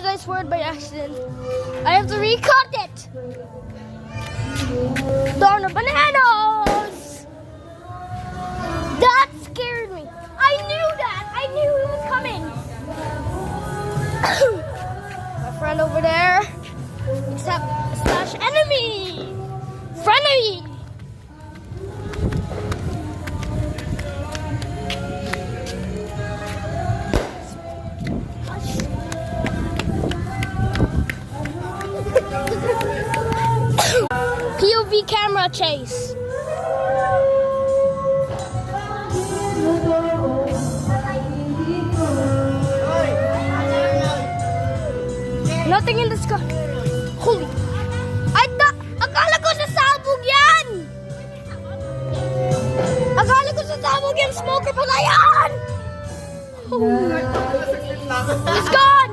guys, I swore by accident. I have to recut it. Darn the bananas! That scared me. I knew that. I knew it was coming. My friend over there. Except slash enemy. Frenemy. POV camera chase. Nothing in the sky. Holy. Akala ko sasabog yan. Akala ko sasabog yan. Smoker pala yan. Oh. It's gone.